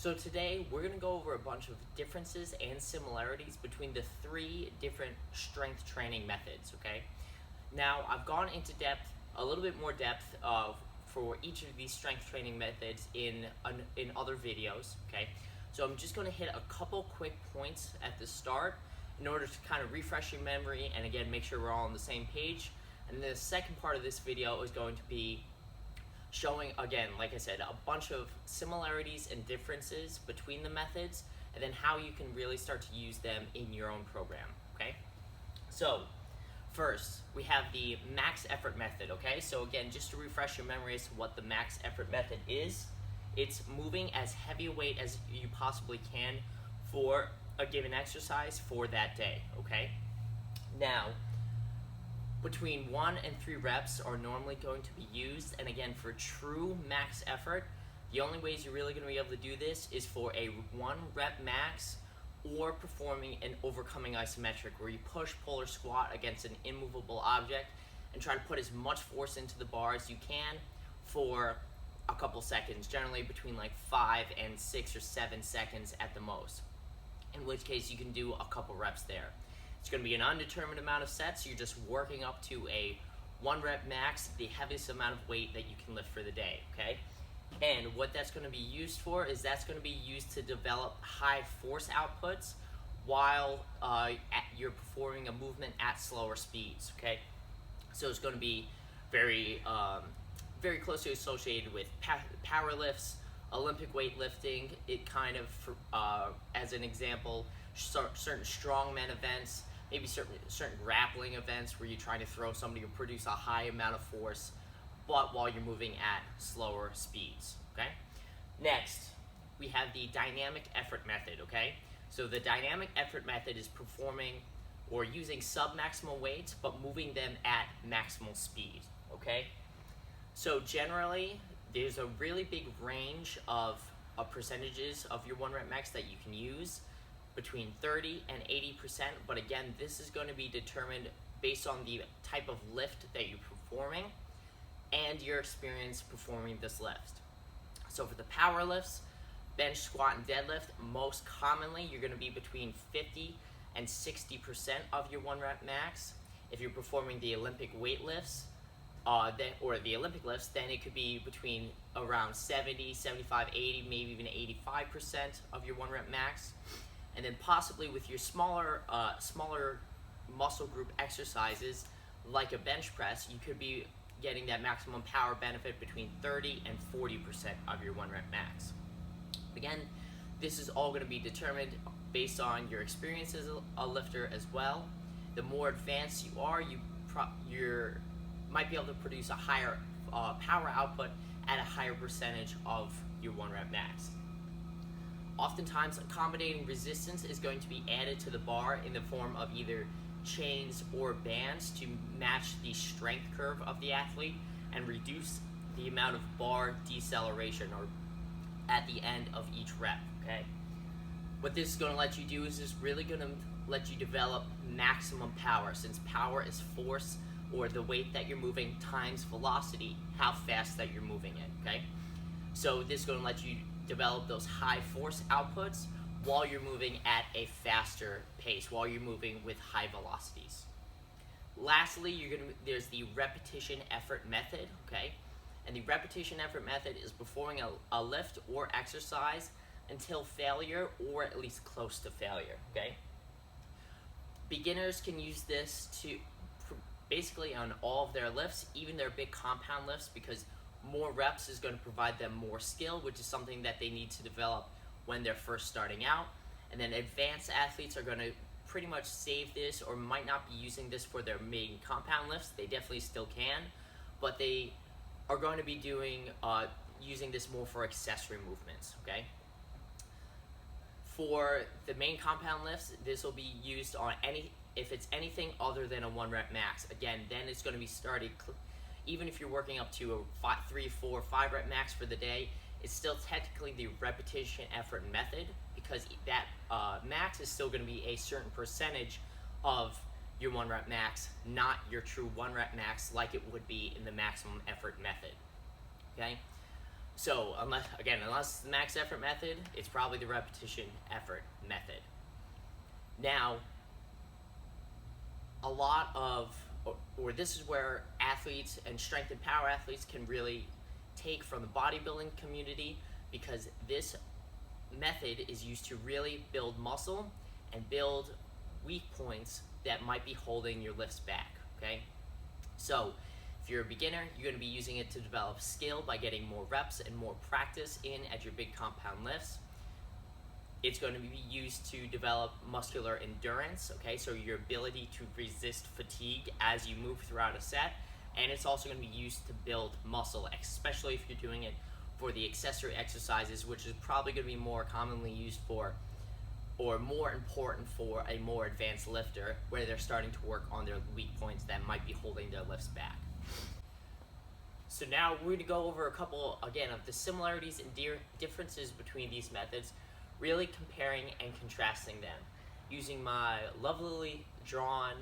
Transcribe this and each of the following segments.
So today we're going to go over a bunch of differences and similarities between the three different strength training methods, okay? Now I've gone into depth, a little bit more depth for each of these strength training methods in other videos, okay? So I'm just going to hit a couple quick points at the start in order to kind of refresh your memory and again make sure we're all on the same page. And the second part of this video is going to be showing, again, like I said, a bunch of similarities and differences between the methods, and then how you can really start to use them in your own program, okay? So, first, we have the max effort method, okay? So again, just to refresh your memory as to what the max effort method is, it's moving as heavy a weight as you possibly can for a given exercise for that day, okay? Now, between 1 and 3 reps are normally going to be used, and again, for true max effort, the only ways you're really going to be able to do this is for a 1 rep max or performing an overcoming isometric, where you push, pull, or squat against an immovable object and try to put as much force into the bar as you can for a couple seconds, generally between like 5 and 6 or 7 seconds at the most, in which case you can do a couple reps there. It's going to be an undetermined amount of sets. You're just working up to a 1 rep max, the heaviest amount of weight that you can lift for the day, okay? And what that's going to be used for is that's going to be used to develop high force outputs while you're performing a movement at slower speeds, okay? So it's going to be very closely associated with power lifts, Olympic weightlifting. It kind of, as an example, certain strongman events, maybe certain grappling events where you're trying to throw somebody or produce a high amount of force, but while you're moving at slower speeds, okay? Next, we have the dynamic effort method, okay? So the dynamic effort method is performing or using sub-maximal weights, but moving them at maximal speed, okay? So generally, there's a really big range of percentages of your 1 rep max that you can use, between 30 and 80%, but again, this is going to be determined based on the type of lift that you're performing and your experience performing this lift. So for the power lifts, bench, squat, and deadlift, most commonly you're going to be between 50 and 60% of your 1 rep max. If you're performing the Olympic weight lifts, or the Olympic lifts, then it could be between around 70, 75, 80, maybe even 85% of your 1 rep max. And then possibly with your smaller muscle group exercises, like a bench press, you could be getting that maximum power benefit between 30 and 40% of your 1 rep max. Again, this is all going to be determined based on your experience as a lifter as well. The more advanced you are, you might be able to produce a higher power output at a higher percentage of your 1 rep max. Oftentimes, accommodating resistance is going to be added to the bar in the form of either chains or bands to match the strength curve of the athlete and reduce the amount of bar deceleration or at the end of each rep, okay? What this is going to let you do is it's really going to let you develop maximum power, since power is force or the weight that you're moving times velocity, how fast that you're moving it, okay? So this is going to let you develop those high force outputs while you're moving at a faster pace, while you're moving with high velocities. Lastly, there's the repetition effort method, okay? And the repetition effort method is performing a lift or exercise until failure, or at least close to failure, okay? Beginners can use this to basically on all of their lifts, even their big compound lifts, because more reps is going to provide them more skill, which is something that they need to develop when they're first starting out. And then advanced athletes are going to pretty much save this, or might not be using this for their main compound lifts. They definitely still can, but they are going to be using this more for accessory movements, okay? For the main compound lifts, this will be used on if it's anything other than a 1 rep max. Again, then it's going to be started. Even if you're working up to a 3, 4, 5 rep max for the day, it's still technically the repetition effort method, because that max is still going to be a certain percentage of your 1 rep max, not your true 1 rep max like it would be in the maximum effort method, okay? So unless it's the max effort method, it's probably the repetition effort method. Now, a lot of, or this is where athletes and strength and power athletes can really take from the bodybuilding community, because this method is used to really build muscle and build weak points that might be holding your lifts back, okay? So if you're a beginner, you're going to be using it to develop skill by getting more reps and more practice in at your big compound lifts. It's going to be used to develop muscular endurance, okay, so your ability to resist fatigue as you move throughout a set. And it's also going to be used to build muscle, especially if you're doing it for the accessory exercises, which is probably going to be more commonly used for, or more important for, a more advanced lifter, where they're starting to work on their weak points that might be holding their lifts back. So now we're going to go over a couple, again, of the similarities and differences between these methods, really comparing and contrasting them, using my lovely drawn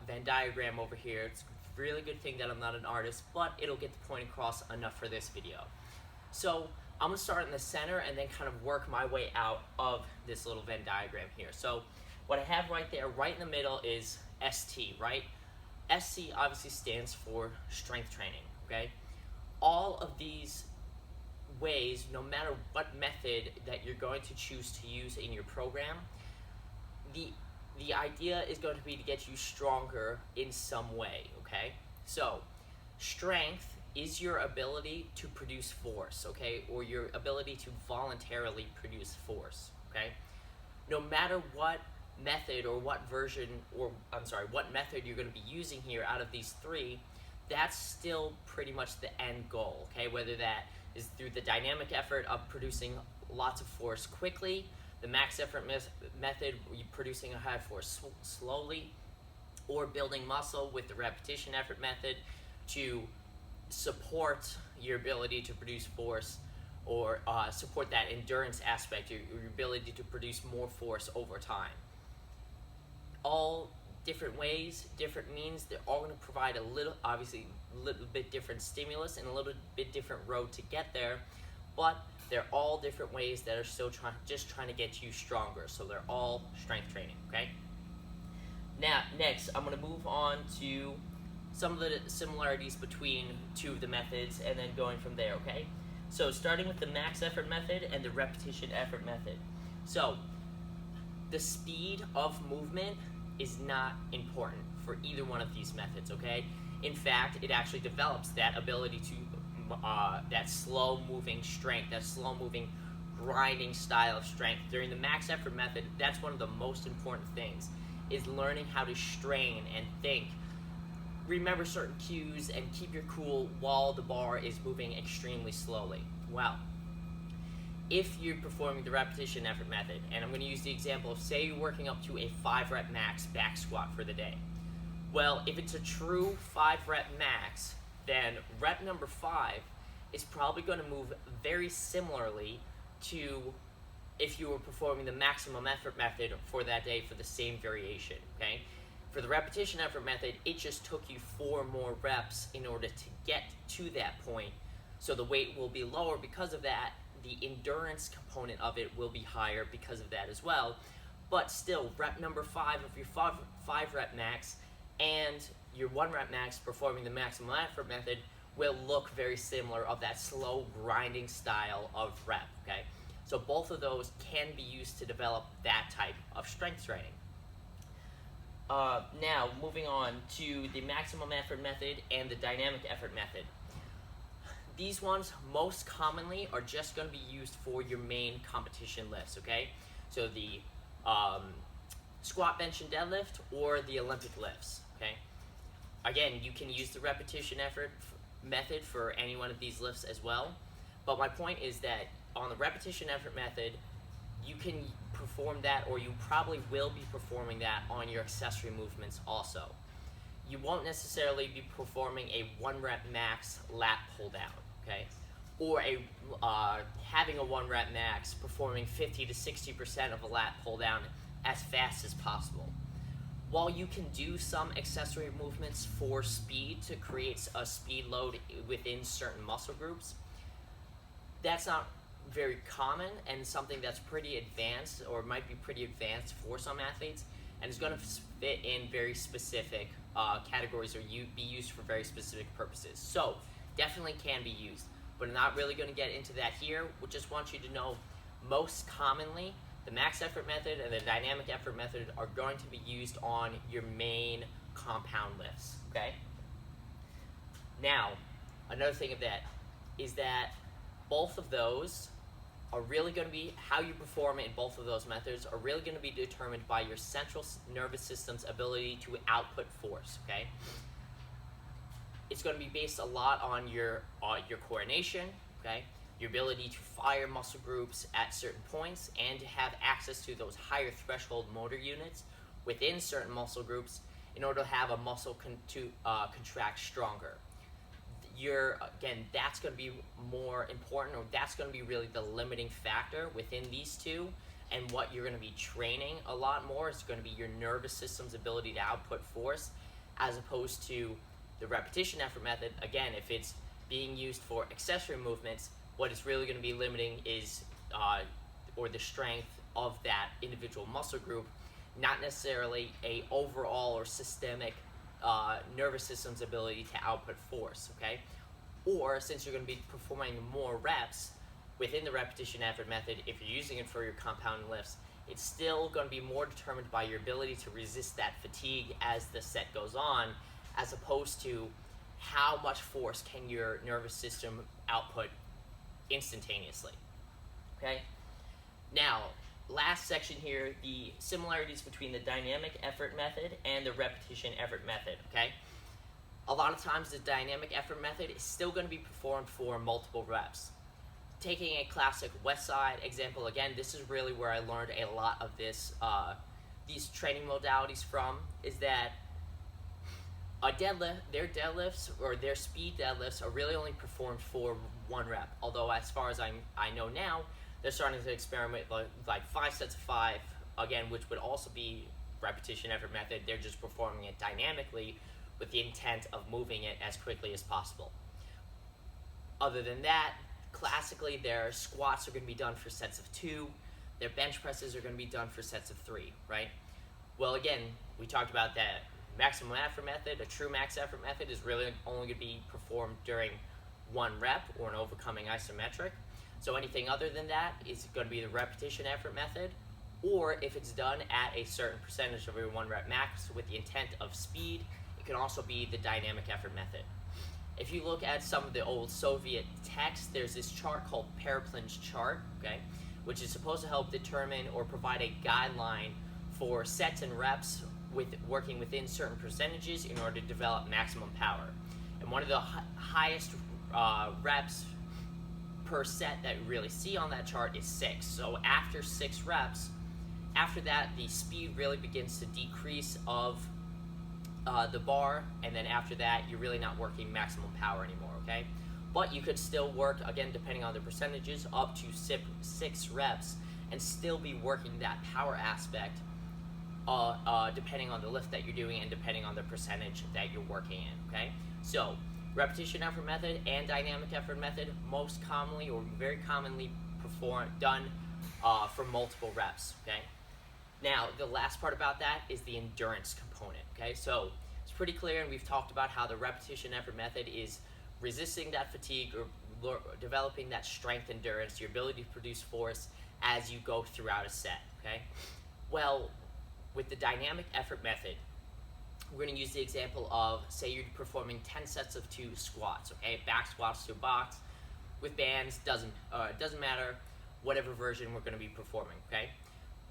Venn diagram over here. It's a really good thing that I'm not an artist, but it'll get the point across enough for this video. So I'm going to start in the center and then kind of work my way out of this little Venn diagram here. So what I have right there, right in the middle, is ST, right? SC obviously stands for strength training, okay? All of these ways, no matter what method that you're going to choose to use in your program, the idea is going to be to get you stronger in some way, okay? So strength is your ability to produce force, okay? Or your ability to voluntarily produce force, okay? No matter what method or what version, or what method you're going to be using here out of these three, that's still pretty much the end goal, okay? Whether that is through the dynamic effort of producing lots of force quickly, the max effort method, producing a high force slowly, or building muscle with the repetition effort method to support your ability to produce force, or support that endurance aspect, your ability to produce more force over time. All different ways, different means, they're all going to provide a little bit different stimulus and a little bit different road to get there, but they're all different ways that are still trying to get you stronger. So they're all strength training, okay? Now, next, I'm going to move on to some of the similarities between two of the methods and then going from there, okay? So starting with the max effort method and the repetition effort method. So the speed of movement is not important for either one of these methods, okay? In fact, it actually develops that ability to, that slow-moving strength, that slow-moving grinding style of strength. During the max effort method, that's one of the most important things, is learning how to strain and think, remember certain cues, and keep your cool while the bar is moving extremely slowly. Well, if you're performing the repetition effort method, and I'm going to use the example of, say you're working up to a 5 rep max back squat for the day. Well, if it's a true 5 rep max, then rep number 5 is probably going to move very similarly to if you were performing the maximum effort method for that day for the same variation, okay? For the repetition effort method, it just took you 4 more reps in order to get to that point, so the weight will be lower because of that. The endurance component of it will be higher because of that as well. But still, rep number 5 of your 5 rep max and your 1 rep max performing the maximum effort method will look very similar, of that slow grinding style of rep, okay? So both of those can be used to develop that type of strength training. Now, moving on to the maximum effort method and the dynamic effort method. These ones most commonly are just going to be used for your main competition lifts, okay? So the squat, bench, and deadlift, or the Olympic lifts, okay? Again, you can use the repetition effort method for any one of these lifts as well. But my point is that on the repetition effort method, you can perform that, or you probably will be performing that on your accessory movements also. You won't necessarily be performing a 1 rep max lat pull down, okay? Or having a 1 rep max performing 50 to 60% of a lat pull down as fast as possible. While you can do some accessory movements for speed to create a speed load within certain muscle groups, that's not very common and something that's pretty advanced, or might be pretty advanced for some athletes, and is going to fit in very specific categories, or be used for very specific purposes. So definitely can be used, but I'm not really going to get into that here. We just want you to know most commonly the max effort method and the dynamic effort method are going to be used on your main compound lifts, okay? Now, another thing of that is that both of those are really going to be, how you perform in both of those methods are really going to be determined by your central nervous system's ability to output force, okay? It's going to be based a lot on your coordination, okay? Your ability to fire muscle groups at certain points and to have access to those higher threshold motor units within certain muscle groups in order to have a muscle contract stronger. Again, that's going to be more important, or that's going to be really the limiting factor within these two, and what you're going to be training a lot more is going to be your nervous system's ability to output force, as opposed to the repetition effort method. Again, if it's being used for accessory movements, what it's really going to be limiting is or the strength of that individual muscle group, not necessarily a overall or systemic nervous system's ability to output force, okay? Or since you're going to be performing more reps within the repetition effort method, if you're using it for your compound lifts, it's still going to be more determined by your ability to resist that fatigue as the set goes on, as opposed to how much force can your nervous system output instantaneously, okay? Now, last section here, the similarities between the dynamic effort method and the repetition effort method, okay? A lot of times the dynamic effort method is still going to be performed for multiple reps. Taking a classic West Side example, again, this is really where I learned a lot of these training modalities from, is that their deadlifts or their speed deadlifts are really only performed for one rep. Although as far as I know now, they're starting to experiment with like 5 sets of 5, again, which would also be repetition effort method. They're just performing it dynamically with the intent of moving it as quickly as possible. Other than that, classically, their squats are going to be done for sets of 2. Their bench presses are going to be done for sets of 3, right? Well, again, we talked about that maximum effort method. A true max effort method is really only going to be performed during one rep or an overcoming isometric. So anything other than that is going to be the repetition effort method, or if it's done at a certain percentage of your 1 rep max with the intent of speed, it can also be the dynamic effort method. If you look at some of the old Soviet texts, there's this chart called Paraplens Chart, okay, which is supposed to help determine or provide a guideline for sets and reps with working within certain percentages in order to develop maximum power. And one of the highest reps per set that you really see on that chart is 6. So after 6 reps, after that the speed really begins to decrease of the bar, and then after that you're really not working maximum power anymore, okay? But you could still work, again, depending on the percentages, up to 6 reps and still be working that power aspect depending on the lift that you're doing and depending on the percentage that you're working in, okay? So repetition effort method and dynamic effort method most commonly or very commonly done for multiple reps, okay? Now, the last part about that is the endurance component, okay? So it's pretty clear, and we've talked about how the repetition effort method is resisting that fatigue or developing that strength endurance, your ability to produce force as you go throughout a set, okay? Well, with the dynamic effort method, we're going to use the example of, say you're performing 10 sets of 2 squats, okay? Back squats to box with bands, doesn't matter, whatever version we're going to be performing, okay?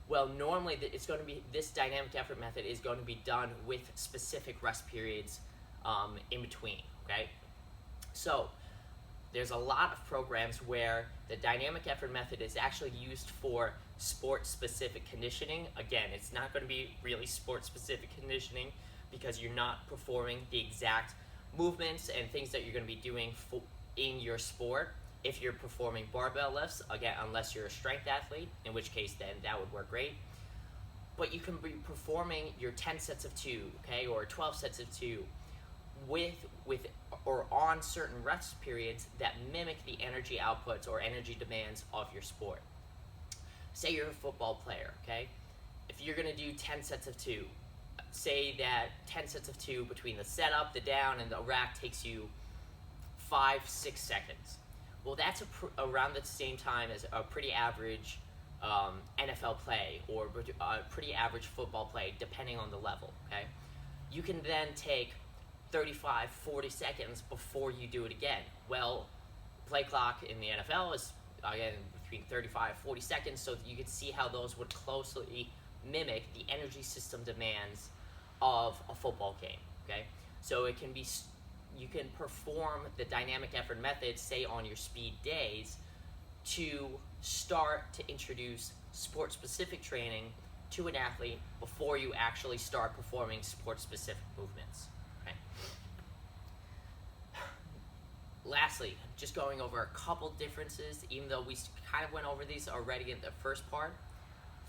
Well, normally this dynamic effort method is going to be done with specific rest periods in between, okay? So there's a lot of programs where the dynamic effort method is actually used for sport-specific conditioning. Again, it's not going to be really sport-specific conditioning because you're not performing the exact movements and things that you're going to be doing in your sport if you're performing barbell lifts, again, unless you're a strength athlete, in which case then that would work great. But you can be performing your 10 sets of 2, okay, or 12 sets of 2 with with or on certain rest periods that mimic the energy outputs or energy demands of your sport. Say you're a football player, okay? If you're going to do 10 sets of 2, say that 10 sets of 2 between the setup, the down, and the rack takes you 5-6 seconds. Well, that's around the same time as a pretty average NFL play or a pretty average football play, depending on the level, okay? You can then take 35-40 seconds before you do it again. Well, play clock in the NFL is, again, between 35-40 seconds, so you can see how those would closely mimic the energy system demands of a football game, okay? So it can be, you can perform the dynamic effort method, say on your speed days, to start to introduce sport-specific training to an athlete before you actually start performing sport-specific movements, okay? Lastly, just going over a couple differences, even though we kind of went over these already in the first part.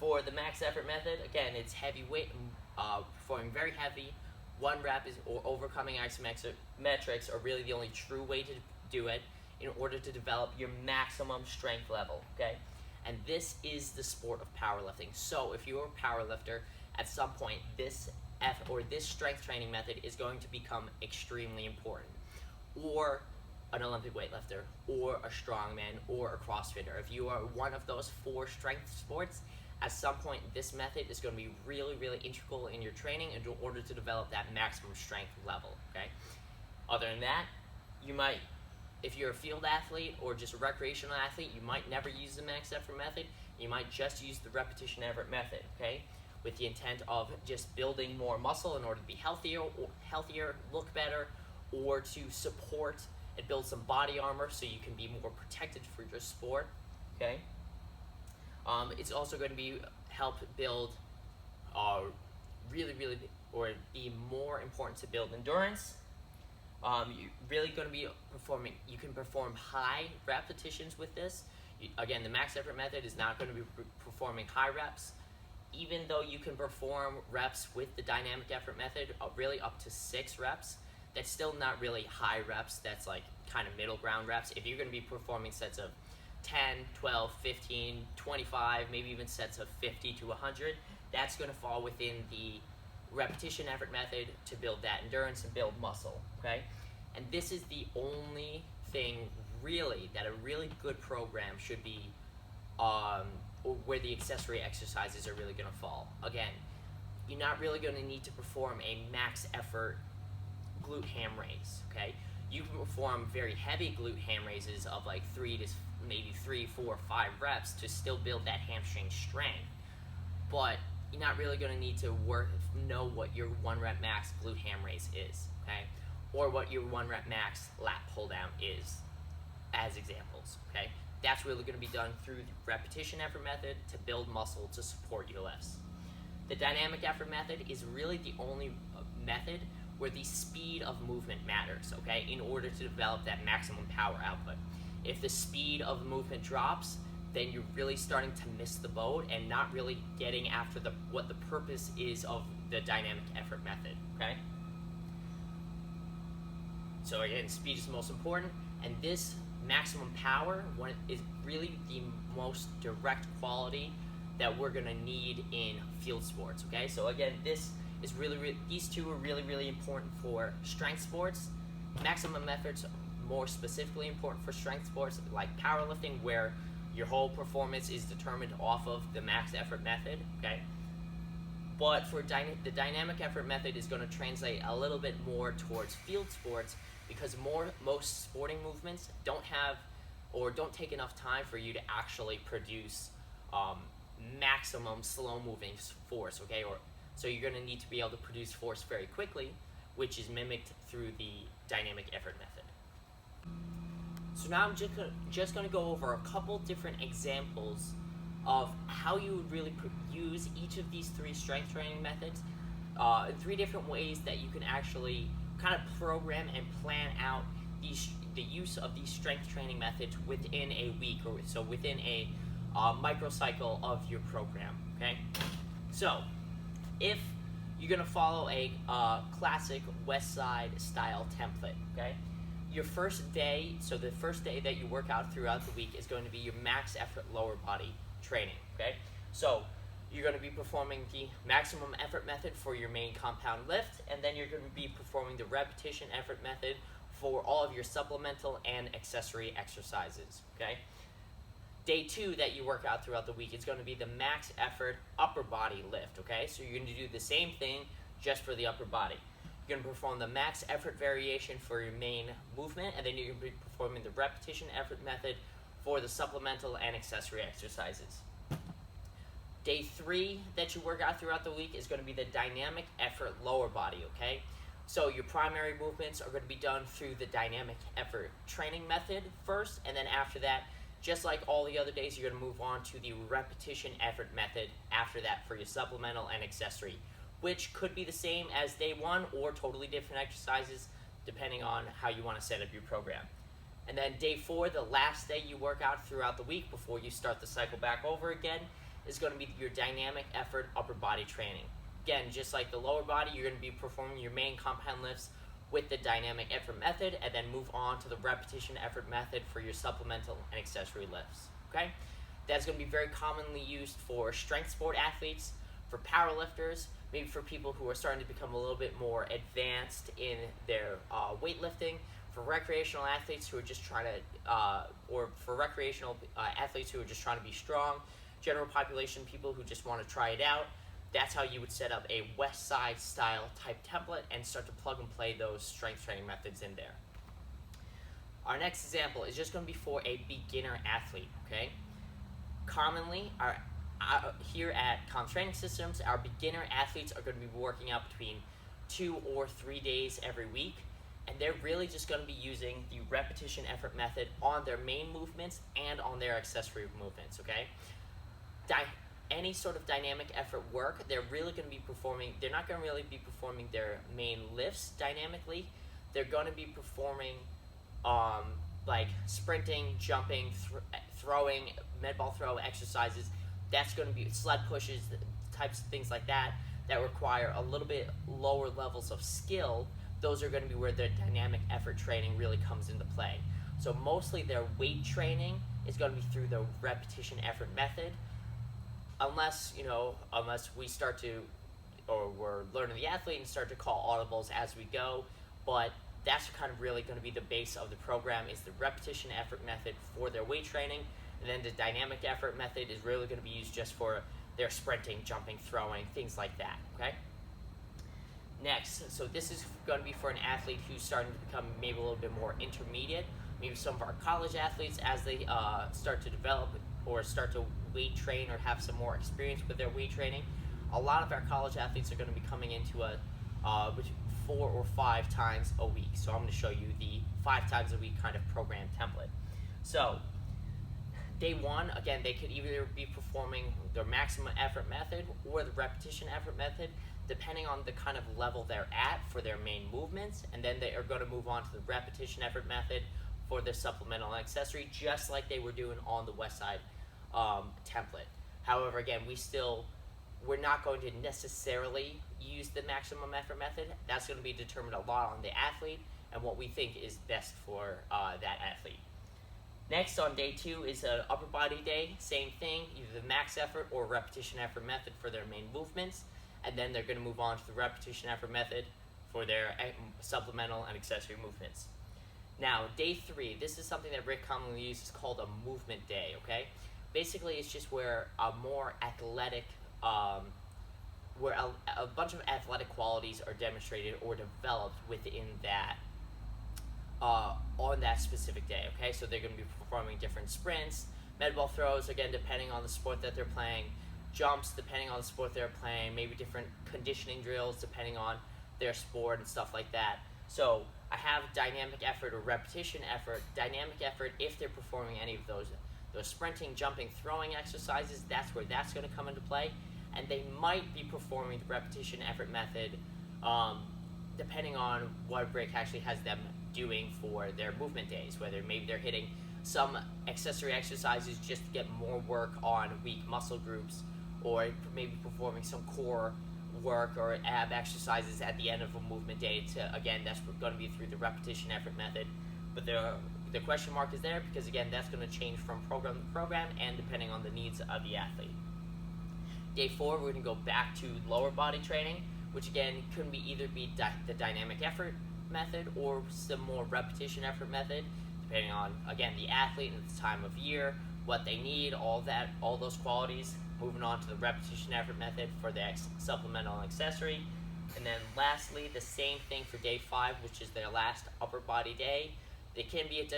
For the max effort method, again, it's heavy weight, performing very heavy. 1 rep or overcoming isometrics are really the only true way to do it in order to develop your maximum strength level, okay? And this is the sport of powerlifting. So if you're a powerlifter, at some point, this strength training method is going to become extremely important. Or an Olympic weightlifter, or a strongman, or a CrossFitter. If you are one of those 4 strength sports, at some point this method is going to be really, really integral in your training in order to develop that maximum strength level, okay? Other than that, you might, if you're a field athlete or just a recreational athlete, you might never use the max effort method. You might just use the repetition effort method, okay? With the intent of just building more muscle in order to be healthier, look better, or to support and build some body armor so you can be more protected for your sport, okay? It's also going to help build be more important to build endurance. You're really going to be performing, you can perform high repetitions with this. Again, the max effort method is not going to be performing high reps, even though you can perform reps with the dynamic effort method, really up to 6 reps. That's still not really high reps, that's like kind of middle ground reps. If you're going to be performing sets of 10, 12, 15, 25, maybe even sets of 50 to 100, that's going to fall within the repetition effort method to build that endurance and build muscle, okay? And this is the only thing really that a really good program should be, where the accessory exercises are really going to fall. Again, you're not really going to need to perform a max effort glute ham raise, okay? You can perform very heavy glute ham raises of like 3 to maybe 3, 4, 5 reps to still build that hamstring strength, but you're not really going to need to know what your 1 rep max glute ham raise is, okay? Or what your 1 rep max lat pull down is, as examples, okay? That's really going to be done through the repetition effort method to build muscle to support your lifts. The dynamic effort method is really the only method where the speed of movement matters, okay, in order to develop that maximum power output. If the speed of movement drops, then you're really starting to miss the boat and not really getting after what the purpose is of the dynamic effort method, okay? So again, speed is the most important, and this maximum power is really the most direct quality that we're gonna need in field sports, okay? So again, this is these two are really important for strength sports. Maximum efforts are more specifically important for strength sports like powerlifting, where your whole performance is determined off of the max effort method, okay? But for the dynamic effort method is going to translate a little bit more towards field sports, because most sporting movements don't take enough time for you to actually produce maximum slow moving force, okay? So you're going to need to be able to produce force very quickly, which is mimicked through the dynamic effort method. So now I'm just going to go over a couple different examples of how you would really use each of these 3 strength training methods, 3 different ways that you can actually kind of program and plan out the use of these strength training methods within a week, or so within a microcycle of your program, okay? So if you're going to follow a classic West Side style template, okay? Your first day, so the first day that you work out throughout the week is going to be your max effort lower body training, okay? So you're going to be performing the maximum effort method for your main compound lift, and then you're going to be performing the repetition effort method for all of your supplemental and accessory exercises, okay? Day 2 that you work out throughout the week is going to be the max effort upper body lift, okay? So you're going to do the same thing just for the upper body. You're going to perform the max effort variation for your main movement, and then you're going to be performing the repetition effort method for the supplemental and accessory exercises. Day 3 that you work out throughout the week is going to be the dynamic effort lower body, okay? So your primary movements are going to be done through the dynamic effort training method first, and then after that, just like all the other days, you're going to move on to the repetition effort method after that for your supplemental and accessory, which could be the same as day 1 or totally different exercises depending on how you want to set up your program. And then day 4, the last day you work out throughout the week before you start the cycle back over again, is going to be your dynamic effort upper body training. Again, just like the lower body, you're going to be performing your main compound lifts with the dynamic effort method, and then move on to the repetition effort method for your supplemental and accessory lifts, okay? That's going to be very commonly used for strength sport athletes, for powerlifters, maybe for people who are starting to become a little bit more advanced in their weightlifting, for recreational athletes who are just trying to, or for recreational athletes who are just trying to be strong, general population people who just want to try it out. That's how you would set up a West Side style type template and start to plug and play those strength training methods in there. Our next example is just going to be for a beginner athlete, okay? Commonly, here at Comm Training Systems, our beginner athletes are going to be working out between 2 or 3 days every week, and they're really just going to be using the repetition effort method on their main movements and on their accessory movements, okay? Any sort of dynamic effort work, they're not going to really be performing their main lifts dynamically. They're going to be performing like sprinting, jumping, throwing, med ball throw exercises. That's going to be sled pushes, types of things like that require a little bit lower levels of skill. Those are going to be where their dynamic effort training really comes into play. So mostly their weight training is going to be through the repetition effort method, unless we start to, or we're learning the athlete and start to call audibles as we go. But that's kind of really going to be the base of the program, is the repetition effort method for their weight training, and then the dynamic effort method is really going to be used just for their sprinting, jumping, throwing, things like that, okay? Next, so this is going to be for an athlete who's starting to become maybe a little bit more intermediate, maybe some of our college athletes as they start to develop or start to weight train or have some more experience with their weight training. A lot of our college athletes are going to be coming into a 4 or 5 times a week. So I'm going to show you the 5 times a week kind of program template. So day 1, again, they could either be performing their maximum effort method or the repetition effort method, depending on the kind of level they're at for their main movements, and then they are going to move on to the repetition effort method for their supplemental and accessory, just like they were doing on the West Side template. However, again, we're not going to necessarily use the maximum effort method. That's going to be determined a lot on the athlete and what we think is best for that athlete. Next, on day 2 is an upper body day. Same thing, either the max effort or repetition effort method for their main movements, and then they're going to move on to the repetition effort method for their supplemental and accessory movements. Now, day 3, this is something that Rick commonly uses, called a movement day, okay? Basically, it's just where a more athletic, where a bunch of athletic qualities are demonstrated or developed within that, on that specific day, okay? So they're going to be performing different sprints, med ball throws, again, depending on the sport that they're playing, jumps, depending on the sport they're playing, maybe different conditioning drills, depending on their sport and stuff like that. So I have dynamic effort or repetition effort. Dynamic effort, if they're performing any of those sprinting, jumping, throwing exercises, that's where that's going to come into play. And they might be performing the repetition effort method depending on what Rick actually has them doing for their movement days, whether maybe they're hitting some accessory exercises just to get more work on weak muscle groups, or maybe performing some core work or ab exercises at the end of a movement day to, again, that's going to be through the repetition effort method. But the question mark is there because, again, that's going to change from program to program and depending on the needs of the athlete. Day 4, we're going to go back to lower body training, which again could either be the dynamic effort method or some more repetition effort method, depending on, again, the athlete and the time of year, what they need, all those qualities. Moving on to the repetition effort method for the supplemental accessory. And then lastly, the same thing for day 5, which is their last upper body day. They can be a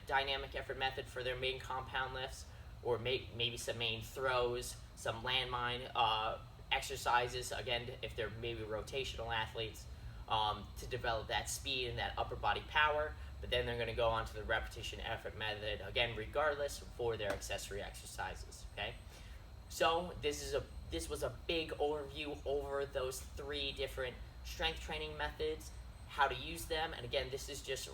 dynamic effort method for their main compound lifts, or maybe some main throws, some landmine exercises, again, if they're maybe rotational athletes, to develop that speed and that upper body power. But then they're going to go on to the repetition effort method, again, regardless, for their accessory exercises, okay? So this was a big overview over those 3 different strength training methods, how to use them, and again, this is just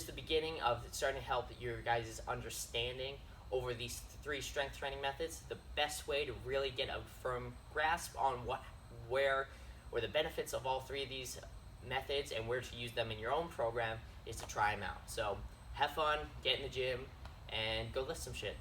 the beginning of starting to help your guys' understanding over these 3 strength training methods. The best way to really get a firm grasp on where the benefits of all 3 of these methods and where to use them in your own program is to try them out. So have fun, get in the gym, and go lift some shit.